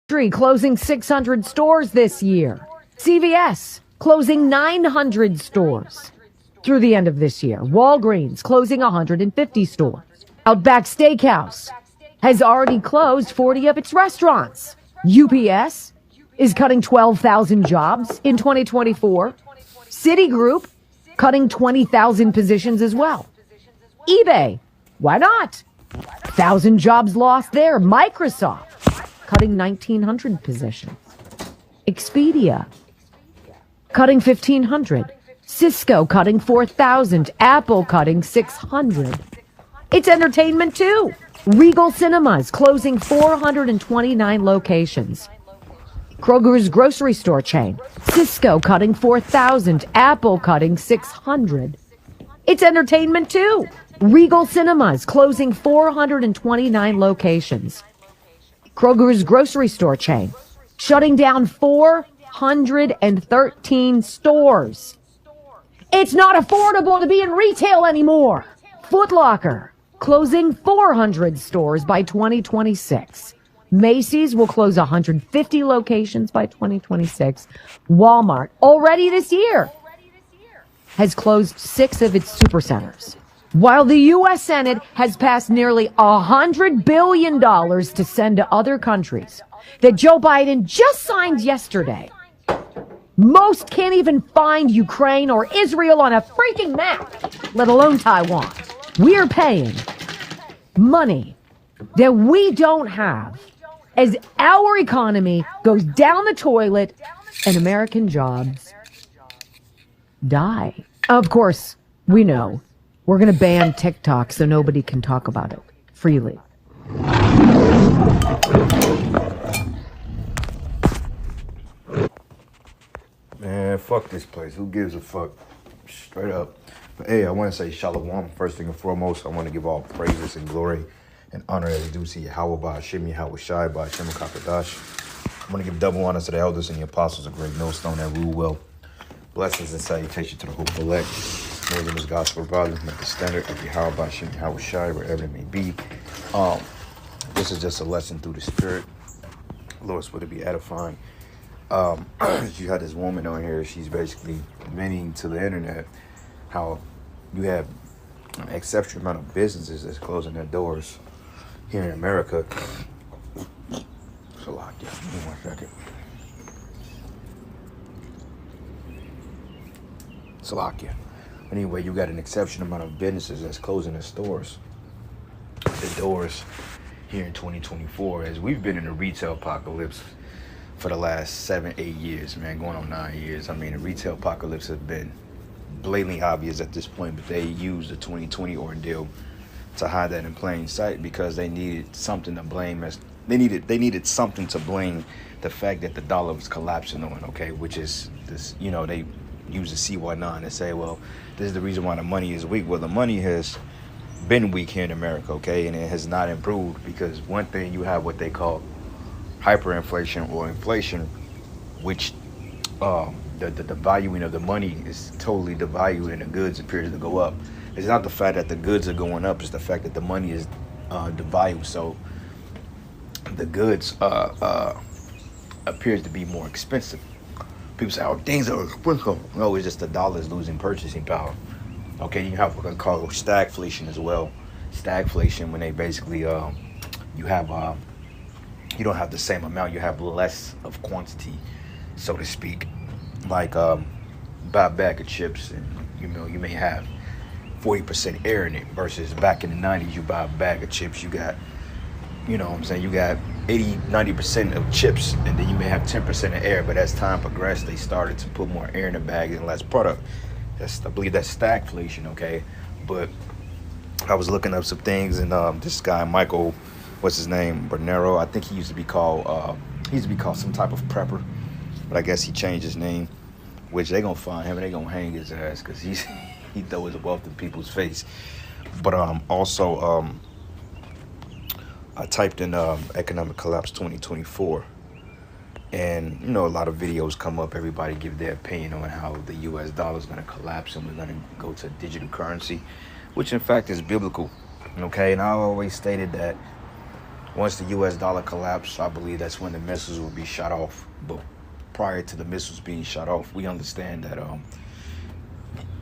Closing 600 stores this year. CVS closing 900 stores through the end of this year. Walgreens closing 150 stores. Outback Steakhouse has already closed 40 of its restaurants. UPS is cutting 12,000 jobs in 2024. Citigroup cutting 20,000 positions as well. eBay, why not? 1,000 jobs lost there. Microsoft cutting 1,900 positions. Expedia cutting 1,500. Cisco cutting 4,000. Apple cutting 600. It's entertainment too. Regal Cinemas closing 429 locations. Kroger's grocery store chain. Cisco cutting 4,000. Apple cutting 600. It's entertainment too. Regal Cinemas closing 429 locations. Kroger's grocery store chain shutting down 413 stores. It's not affordable to be in retail anymore. Foot Locker closing 400 stores by 2026. Macy's will close 150 locations by 2026. Walmart, already this year, has closed 6 of its supercenters. While the U.S. Senate has passed nearly $100 billion to send to other countries that Joe Biden just signed yesterday, most can't even find Ukraine or Israel on a freaking map, let alone Taiwan. We're paying money that we don't have as our economy goes down the toilet and American jobs die. Of course, we know we're going to ban TikTok so nobody can talk about it freely. Man, fuck this place. Who gives a fuck? Straight up. But hey, I want to say Shalom. First thing and foremost, I want to give all praises and glory and honor as due to Yahweh Ba'Shem, Yahweh Shai Ba'Shem Kakadash. I want to give double honor to the elders and the apostles of Great Millstone that rule well. Blessings and salutation to the whole elect. More than this gospel brothers, make the standard of Yahweh Ba'Shem, Yahweh Shai, wherever it may be. This is just a lesson through the Spirit. Lord, would it be edifying? You had this woman on here. She's basically admitting to the internet how you have an exceptional amount of businesses that's closing their doors here in America. It's a lot. Yeah, give me 1 second. Salakia. Anyway, you got an exceptional amount of businesses that's closing their doors here in 2024, as we've been in a retail apocalypse for the last 7-8 years, man, going on 9 years. I mean, the retail apocalypse has been blatantly obvious at this point, but they used the 2020 ordeal to hide that in plain sight because they needed something to blame they needed something to blame the fact that the dollar was collapsing on, okay, which is this, they use the CY9 and say, well, this is the reason why the money is weak. Well, the money has been weak here in America, okay, and it has not improved because one thing, you have what they call hyperinflation or inflation, which the valuing of the money is totally devalued and the goods appears to go up. It's not the fact that the goods are going up, it's the fact that the money is devalued. So the goods appears to be more expensive. People say, oh, things are expensive. No, it's just the dollar is losing purchasing power. Okay, you have what they call stagflation as well. Stagflation, when they basically, you have, you don't have the same amount, you have less of quantity, so to speak. Like, buy a bag of chips and, you may have 40% air in it versus back in the 90s, you buy a bag of chips, you got, you got 80-90% of chips, and then you may have 10% of air. But as time progressed, they started to put more air in the bag and less product. I believe that's stagflation, okay? But I was looking up some things, and this guy Michael, what's his name, Bernero, I think he used to be called some type of prepper, but I guess he changed his name, which they gonna find him and they gonna hang his ass because he throw his wealth in people's face. But also I typed in economic collapse 2024, and a lot of videos come up. Everybody give their opinion on how the U.S. dollar is going to collapse and we're going to go to digital currency, which in fact is biblical. Okay, and I always stated that Once the U.S. dollar collapsed, I believe that's when the missiles will be shot off. But prior to the missiles being shot off, we understand that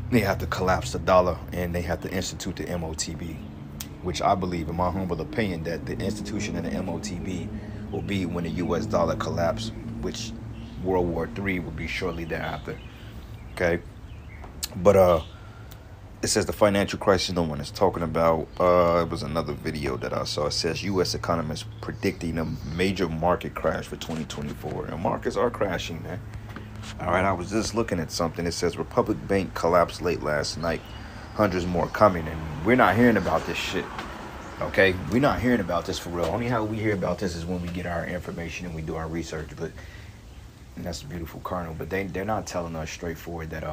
they have to collapse the dollar and they have to institute the MOTB, which I believe, in my humble opinion, that the institution of the MOTB will be when the U.S. dollar collapse, which World War III will be shortly thereafter. Okay, but it says the financial crisis no one is talking about. It was another video that I saw. It says U.S. economists predicting a major market crash for 2024, and markets are crashing, man. All right, I was just looking at something. It says Republic Bank collapsed late last night. Hundreds more coming, and we're not hearing about this shit. Okay, we're not hearing about this for real. Only how we hear about this is when we get our information and we do our research. But and that's a beautiful kernel. But they're not telling us straightforward that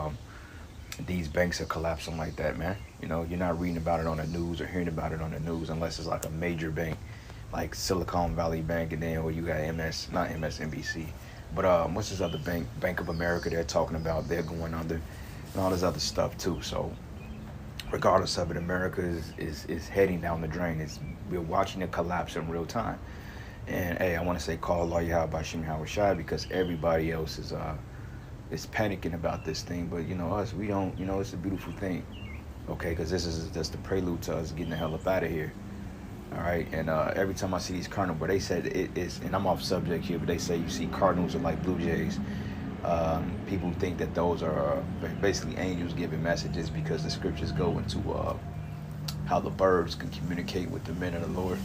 these banks are collapsing like that, man. You know, you're not reading about it on the news or hearing about it on the news unless it's like a major bank, like Silicon Valley Bank, and then or you got not MSNBC, but what's this other bank? Bank of America. They're talking about they're going under, and all this other stuff too. So regardless of it, America is heading down the drain. We're watching it collapse in real time. And hey, I want to say call Allah Yahweh Bashim Howard Shai, because everybody else is panicking about this thing. But you know, us, we don't. You know, it's a beautiful thing. Okay, because this is just the prelude to us getting the hell up out of here. All right, and every time I see these Cardinals, but they said it is, and I'm off subject here, but they say you see Cardinals are like Blue Jays. People think that those are basically angels giving messages, because the scriptures go into how the birds can communicate with the men of the Lord.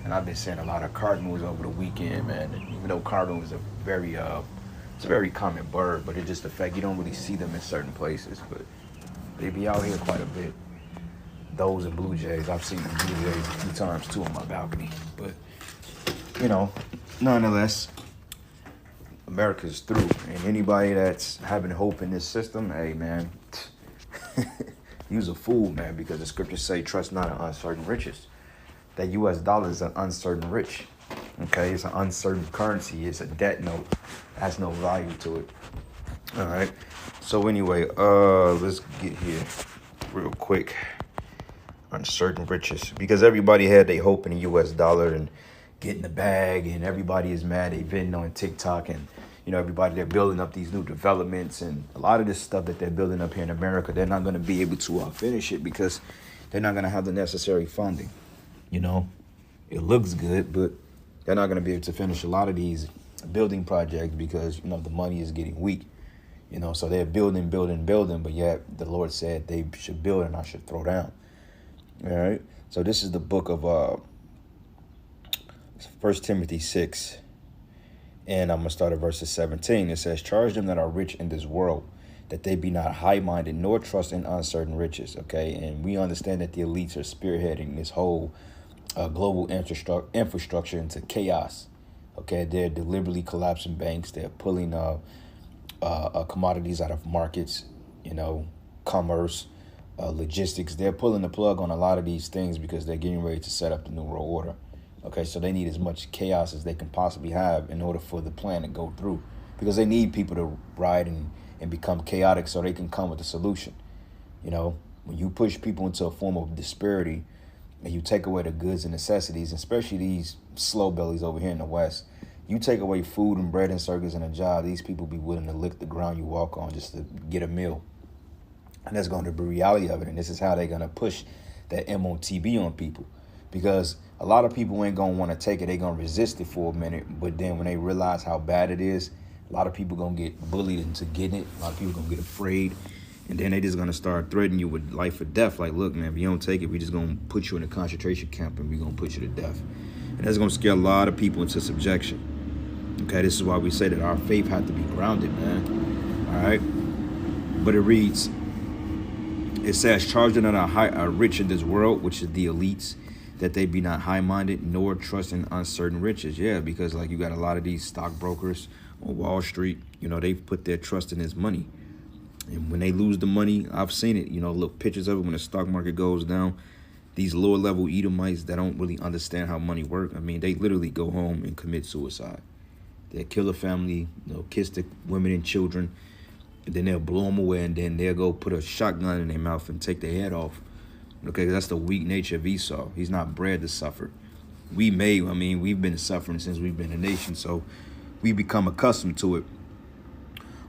And I've been seeing a lot of cardinals over the weekend, man. And even though cardinal is it's a very common bird, but it's just the fact you don't really see them in certain places. But they be out here quite a bit. Those and Blue Jays, I've seen the Blue Jays a few times too on my balcony. But you know, nonetheless, America's through, and anybody that's having hope in this system, hey man, you's a fool, man, because the scriptures say, trust not in uncertain riches. That U.S. dollar is an uncertain rich. Okay, it's an uncertain currency. It's a debt note. It has no value to it. All right. So anyway, let's get here real quick. Uncertain riches, because everybody had their hope in the U.S. dollar and getting the bag, and everybody is mad. They've been on TikTok, and you know, everybody, they're building up these new developments, and a lot of this stuff that they're building up here in America, they're not going to be able to finish it because they're not going to have the necessary funding. You know, it looks good, but they're not going to be able to finish a lot of these building projects because, you know, the money is getting weak. You know, so they're building, but yet the Lord said they should build and I should throw down. All right. So this is the book of 1 Timothy 6. And I'm going to start at verses 17. It says, charge them that are rich in this world, that they be not high-minded, nor trust in uncertain riches. Okay. And we understand that the elites are spearheading this whole global infrastructure into chaos. Okay. They're deliberately collapsing banks. They're pulling commodities out of markets, you know, commerce, logistics. They're pulling the plug on a lot of these things because they're getting ready to set up the new world order. Okay, so they need as much chaos as they can possibly have in order for the plan to go through, because they need people to ride and become chaotic so they can come with a solution. You know, when you push people into a form of disparity and you take away the goods and necessities, especially these slow bellies over here in the West, you take away food and bread and circus and a job, these people be willing to lick the ground you walk on just to get a meal. And that's going to be the reality of it. And this is how they're going to push that MOTB on people, because a lot of people ain't going to want to take it. They're going to resist it for a minute. But then when they realize how bad it is, a lot of people going to get bullied into getting it. A lot of people going to get afraid. And then they just going to start threatening you with life or death. Like, look, man, if you don't take it, we just going to put you in a concentration camp and we're going to put you to death. And that's going to scare a lot of people into subjection. Okay, this is why we say that our faith has to be grounded, man. All right? But it reads, it says, charge them that are rich in this world, which is the elites, that they be not high-minded, nor trust in uncertain riches. Yeah, because like you got a lot of these stockbrokers on Wall Street, you know, they've put their trust in this money. And when they lose the money, I've seen it, you know, look, pictures of it when the stock market goes down. These lower-level Edomites that don't really understand how money works, I mean, they literally go home and commit suicide. They'll kill a family, you know, kiss the women and children, and then they'll blow them away, and then they'll go put a shotgun in their mouth and take their head off. Okay, that's the weak nature of Esau. He's not bred to suffer. we've been suffering since we've been a nation, so we become accustomed to it.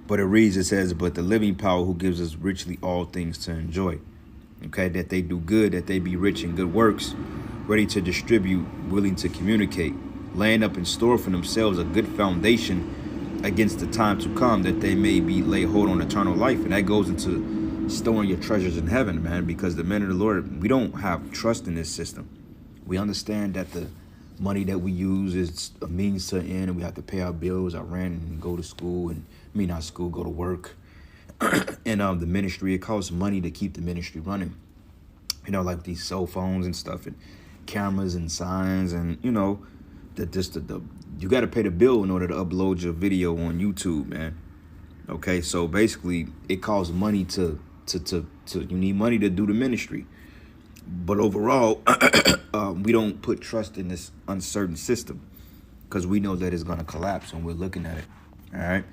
But it reads, it says, but the living power who gives us richly all things to enjoy. Okay, that they do good, that they be rich in good works, ready to distribute, willing to communicate, laying up in store for themselves a good foundation against the time to come, that they may be lay hold on eternal life. And that goes into storing your treasures in heaven, man, because the men of the Lord, we don't have trust in this system. We understand that the money that we use is a means to an end, and we have to pay our bills, our rent, and go to school, and not school, go to work. And the ministry, it costs money to keep the ministry running. You know, like these cell phones and stuff, and cameras and signs, and you know, you got to pay the bill in order to upload your video on YouTube, man. Okay, so basically, it costs money to you need money to do the ministry. But overall, we don't put trust in this uncertain system because we know that it's gonna collapse, and we're looking at it. All right.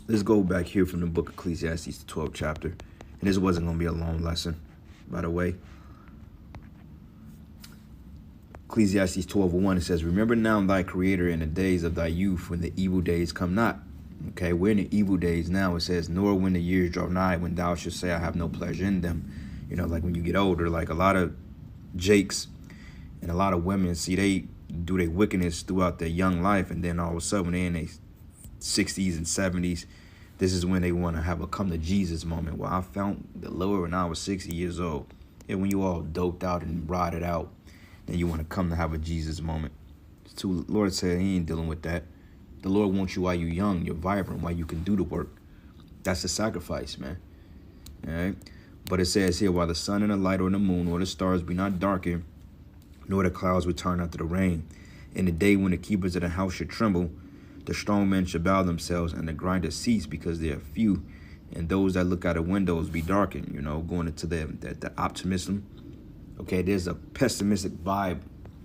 Let's go back here from the book of Ecclesiastes, the 12th chapter. And this wasn't going to be a long lesson, by the way. Ecclesiastes 12:1, it says, remember now thy creator in the days of thy youth, when the evil days come not. Okay, we're in the evil days now. It says, nor when the years draw nigh, when thou shalt say, I have no pleasure in them. You know, like when you get older, like a lot of jakes and a lot of women, see, they do their wickedness throughout their young life. And then all of a sudden, when they're in their 60s and 70s, this is when they want to have a come to Jesus moment. Well, I found the Lord when I was 60 years old. And when you all doped out and rotted out, then you want to come to have a Jesus moment. So the Lord said he ain't dealing with that. The Lord wants you while you're young, you're vibrant, while you can do the work. That's the sacrifice, man. All right. But it says here, while the sun and the light or the moon or the stars be not darkened, nor the clouds return after the rain, in the day when the keepers of the house should tremble, the strong men shall bow themselves, and the grinders cease, because they are few, and those that look out of windows be darkened. You know, going into the optimism. Okay, there's a pessimistic vibe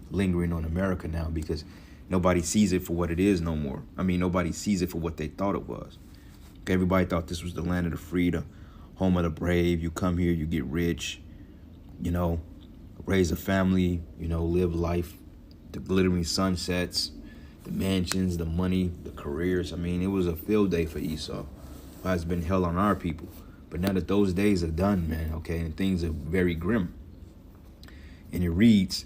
lingering on America now because nobody sees it for what it is no more. I mean, nobody sees it for what they thought it was. Okay, everybody thought this was the land of the free, the home of the brave. You come here, you get rich, you know, raise a family, you know, live life, the glittering sunsets, the mansions, the money, the careers. I mean, it was a field day for Esau. Why it's been hell on our people. But now that those days are done, man, okay, and things are very grim. And it reads,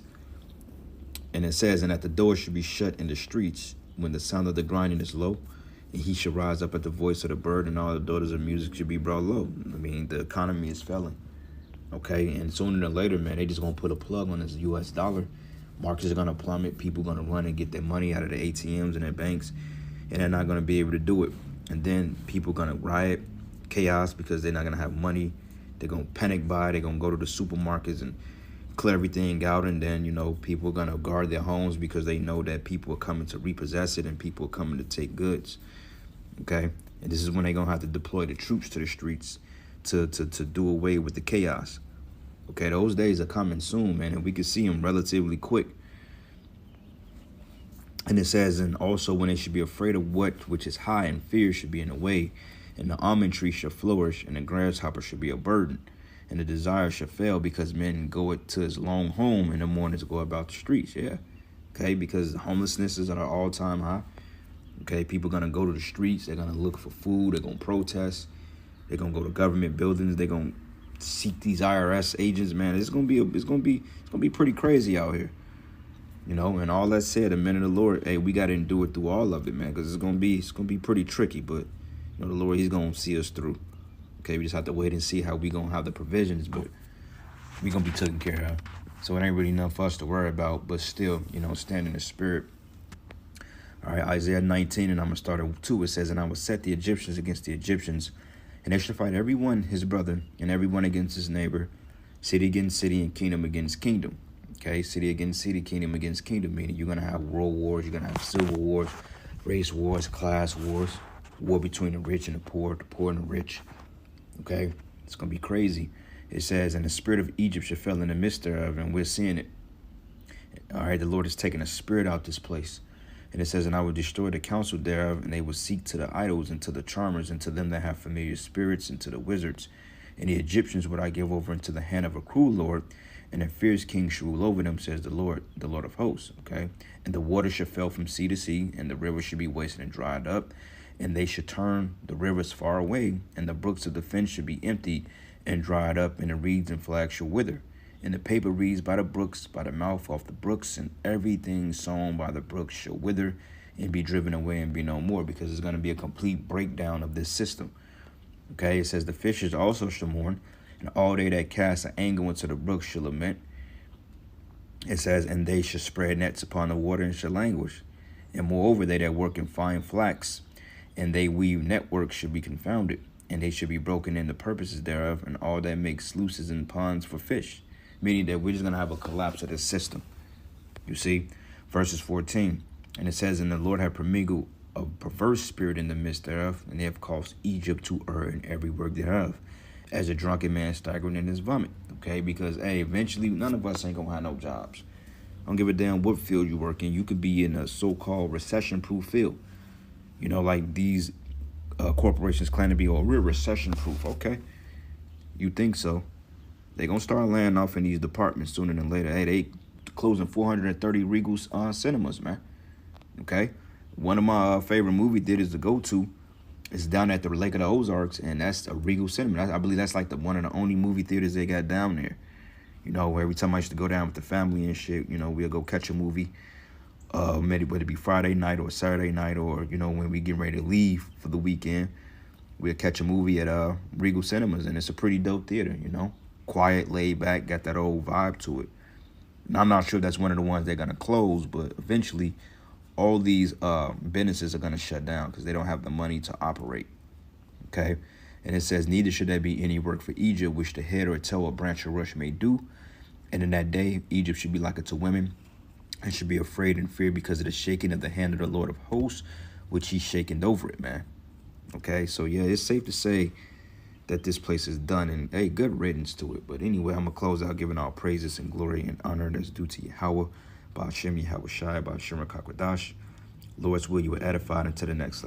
and it says, and that the door should be shut in the streets when the sound of the grinding is low, and he should rise up at the voice of the bird, and all the daughters of music should be brought low. I mean, the economy is failing. Okay, and sooner than later, man, they just gonna put a plug on this U.S. dollar. Markets are gonna plummet. People gonna run and get their money out of the ATMs and their banks, and they're not gonna be able to do it. And then people gonna riot, chaos, because they're not gonna have money. They're gonna panic buy. They're gonna go to the supermarkets and clear everything out, and then, you know, people are gonna guard their homes because they know that people are coming to repossess it and people are coming to take goods. Okay, and this is when they're gonna have to deploy the troops to the streets to do away with the chaos. Okay, those days are coming soon, man, and we can see them relatively quick. And it says, and also when they should be afraid of what which is high, and fear should be in the way, and the almond tree shall flourish, and the grasshopper should be a burden, and the desire shall fail, because men go to his long home, and the mourners go about the streets. Yeah, okay, because homelessness is at an all-time high. Okay, people are gonna go to the streets. They're gonna look for food. They're gonna protest. They're gonna go to government buildings. They're gonna seek these IRS agents. Man, it's gonna be pretty crazy out here. You know, and all that said, the men of the Lord, hey, we gotta endure it through all of it, man, because it's gonna be pretty tricky. But you know, the Lord, he's gonna see us through. Okay, we just have to wait and see how we gonna have the provisions, but we gonna be taken care of. So it ain't really enough for us to worry about, but still, you know, stand in the spirit. All right, Isaiah 19, and I'm going to start at 2. It says, and I will set the Egyptians against the Egyptians, and they shall fight every one his brother, and every one against his neighbor, city against city, and kingdom against kingdom. Okay, city against city, kingdom against kingdom, meaning you're going to have world wars, you're going to have civil wars, race wars, class wars, war between the rich and the poor and the rich. Okay, it's going to be crazy. It says, and the spirit of Egypt shall fell in the midst thereof, and we're seeing it. All right, the Lord is taking a spirit out this place. And it says, and I will destroy the counsel thereof, and they will seek to the idols, and to the charmers, and to them that have familiar spirits, and to the wizards. And the Egyptians would I give over into the hand of a cruel lord, and a fierce king shall rule over them, says the Lord of hosts. Okay, and the water shall fail from sea to sea, and the river should be wasted and dried up, and they should turn the rivers far away, and the brooks of the fence should be emptied and dried up, and the reeds and flags shall wither, and the paper reeds by the brooks, by the mouth of the brooks, and everything sown by the brooks shall wither and be driven away and be no more, because it's going to be a complete breakdown of this system. Okay, it says the fishes also shall mourn, and all they that cast an angle into the brook shall lament. It says, and they shall spread nets upon the water and shall languish. And moreover, they that work in fine flax, and they weave networks shall be confounded, and they shall be broken in the purposes thereof, and all that make sluices and ponds for fish. Meaning that we're just going to have a collapse of this system. You see, verses 14, and it says, and the Lord hath permitted a perverse spirit in the midst thereof, and they have caused Egypt to err in every work thereof, as a drunken man staggering in his vomit. Okay, because, hey, eventually none of us ain't going to have no jobs. I don't give a damn what field you work in. You could be in a so-called recession-proof field. You know, like these corporations claim to be, oh, we're recession-proof. Okay, you think so. They're going to start laying off in these departments sooner than later. Hey, they closing 430 Regal cinemas, man. Okay, one of my favorite movie theaters to go to is down at the Lake of the Ozarks, and that's a Regal Cinema. I believe that's like one of the only movie theaters they got down there. You know, every time I used to go down with the family and shit, you know, we'll go catch a movie, maybe whether it be Friday night or Saturday night, or, you know, when we get ready to leave for the weekend, we'll catch a movie at Regal Cinemas, and it's a pretty dope theater, you know. Quiet, laid back, got that old vibe to it. And I'm not sure that's one of the ones they're going to close, but eventually all these businesses are going to shut down because they don't have the money to operate. Okay, and it says, neither should there be any work for Egypt, which the head or tail or branch or rush may do. And in that day, Egypt should be like unto women, and should be afraid and fear because of the shaking of the hand of the Lord of hosts, which he's shaking over it, man. Okay, so yeah, it's safe to say that this place is done, and hey, good riddance to it. But anyway, I'm going to close out giving all praises and glory and honor that's due to Yahweh, Ba'ashem Yahweh Shai, Ba'ashem Rakakwadash. Lord's will, you were edified until the next level.